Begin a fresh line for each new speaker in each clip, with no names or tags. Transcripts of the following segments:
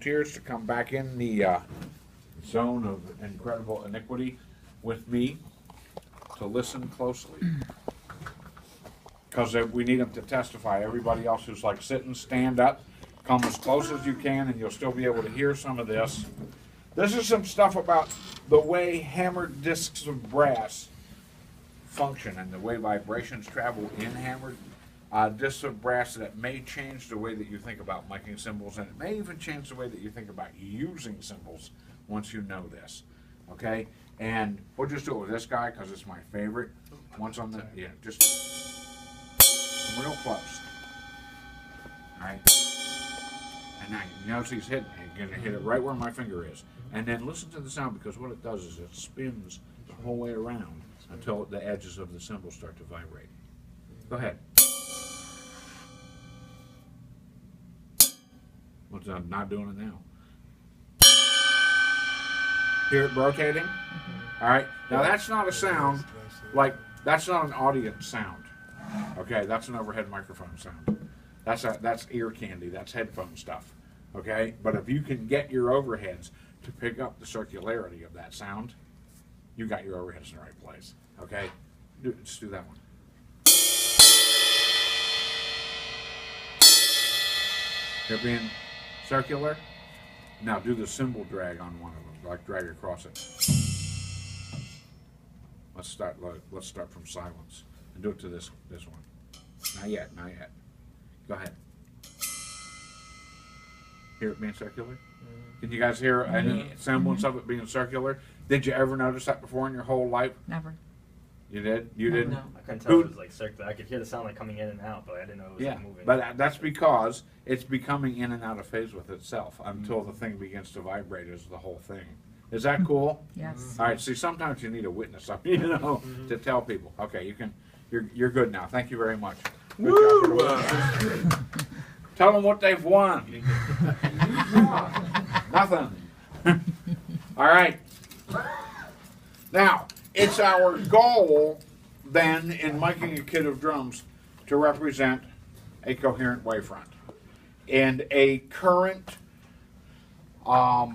volunteers to come back in the zone of incredible iniquity with me to listen closely. Because we need them to testify. Everybody else who's like sitting, stand up, come as close as you can, and you'll still be able to hear some of this. This is some stuff about the way hammered discs of brass function and the way vibrations travel in hammered discs of brass that may change the way that you think about making cymbals, and it may even change the way that you think about using cymbals once you know this. Okay? And we'll just do it with this guy because it's my favorite. Once on the, yeah, just real close. Alright? And now you notice he's hitting. He's going to hit it right where my finger is. And then listen to the sound, because what it does is it spins the whole way around until the edges of the cymbal start to vibrate. Go ahead. What's I'm not doing it now. Hear it rotating? All right. Now that's not a sound like, that's not an audience sound. Okay, that's an overhead microphone sound. That's ear candy. That's headphone stuff. Okay, but if you can get your overheads to pick up the circularity of that sound, you got your overheads in the right place. Okay, just do that one. They're being circular. Now do the cymbal drag on one of them, like drag across it. Let's start from silence and do it to this one. Not yet, not yet. Go ahead. Hear it being circular? Can you guys hear any semblance of it being circular? Did you ever notice that before in your whole life?
Never.
You did? You didn't?
No. I couldn't tell it was like circular. I could hear the sound like coming in and out, but I didn't know it was like moving.
But that's because it's becoming in and out of phase with itself until the thing begins to vibrate as the whole thing. Is that cool?
Yes.
All right. See, sometimes you need a witness, to tell people. Okay, you can. You're good now. Thank you very much. Good job for the witness. Tell them what they've won. Nothing. All right. Now, it's our goal then in making a kit of drums to represent a coherent wavefront. And a current, I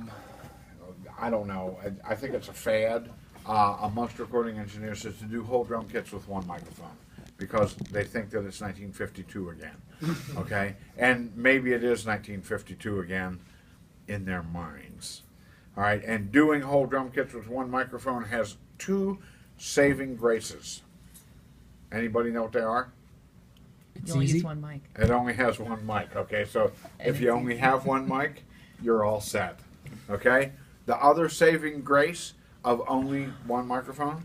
don't know, I think it's a fad amongst recording engineers is to do whole drum kits with one microphone, because they think that it's 1952 again, okay? And maybe it is 1952 again in their minds. All right, and doing whole drum kits with one microphone has two saving graces. Anybody know what they are?
You only use one mic.
It only has one mic, okay? So if you only have one mic, you're all set, okay? The other saving grace of only one microphone?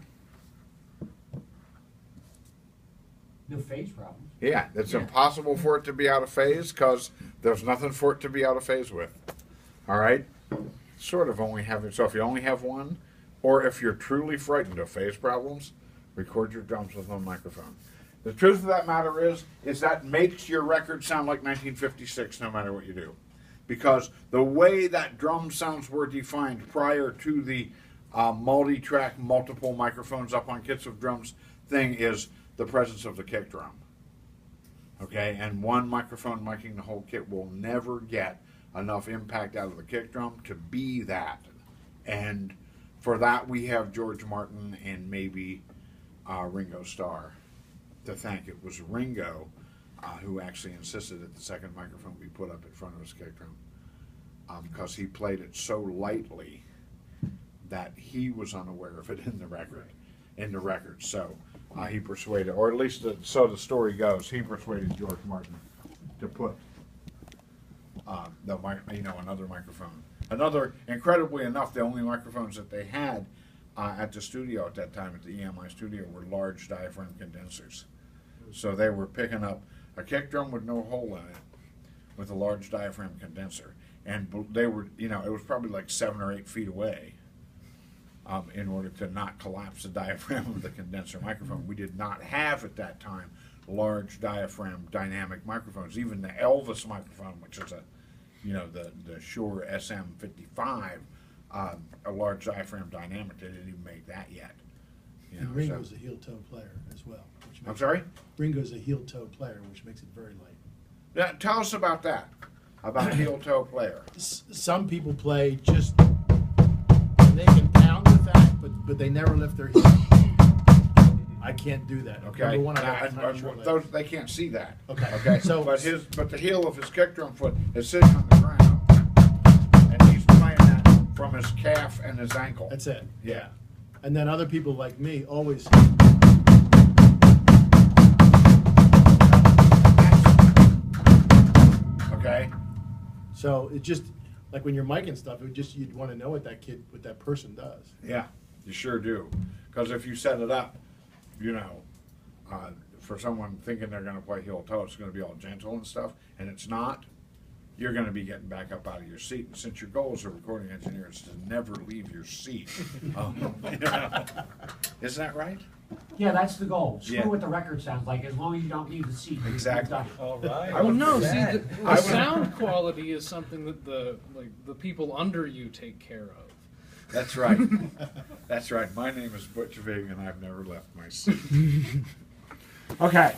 No phase problems.
Yeah, it's impossible for it to be out of phase because there's nothing for it to be out of phase with. All right? Sort of only having, so if you only have one, or if you're truly frightened of phase problems, record your drums with one microphone. The truth of that matter is that makes your record sound like 1956 no matter what you do. Because the way that drum sounds were defined prior to the multi-track, multiple microphones up on kits of drums thing is the presence of the kick drum. Okay, and one microphone miking the whole kit will never get enough impact out of the kick drum to be that. And for that we have George Martin and maybe Ringo Starr to thank. It was Ringo who actually insisted that the second microphone be put up in front of his kick drum because he played it so lightly that he was unaware of it in the record. So he persuaded, or at least so the story goes, he persuaded George Martin to put another microphone. Another, incredibly enough, the only microphones that they had at the studio at that time, at the EMI studio, were large diaphragm condensers. So they were picking up a kick drum with no hole in it, with a large diaphragm condenser. And they were, it was probably like 7 or 8 feet away in order to not collapse the diaphragm of the condenser microphone. We did not have at that time large diaphragm dynamic microphones. Even the Elvis microphone, which is the Shure SM55, a large diaphragm dynamic, they didn't even make that yet.
And Ringo's a heel-toe player as well.
I'm sorry?
Ringo's a heel-toe player, which makes it very light.
Yeah, tell us about that. about heel-toe player.
Some people play just, they can pound with that, but they never lift their heel. I can't do that.
Okay,
Number one, I
now,
have
and,
short legs.
those they can't see that.
Okay.
Okay.
So-
but the heel of his kick drum foot is sitting on the ground, and he's playing that from his calf and his ankle.
That's it.
Yeah.
And then other people like me always,
Okay.
so it just, like when you're micing stuff, you'd want to know what that person does.
Yeah, you sure do. Because if you set it up, for someone thinking they're going to play heel toe, it's going to be all gentle and stuff, and it's not. You're going to be getting back up out of your seat. And since your goal as a recording engineer is to never leave your seat, isn't that right?
Yeah, that's the goal. Screw
Yeah.
what the record sounds like, as long as you don't leave the seat. you're
Exactly.
done.
All right.
I
Well,
would
no.
do
See,
that.
the
I would-
sound quality is something that the people under you take care of.
That's right. That's right. My name is Butch Vig, and I've never left my seat. Okay.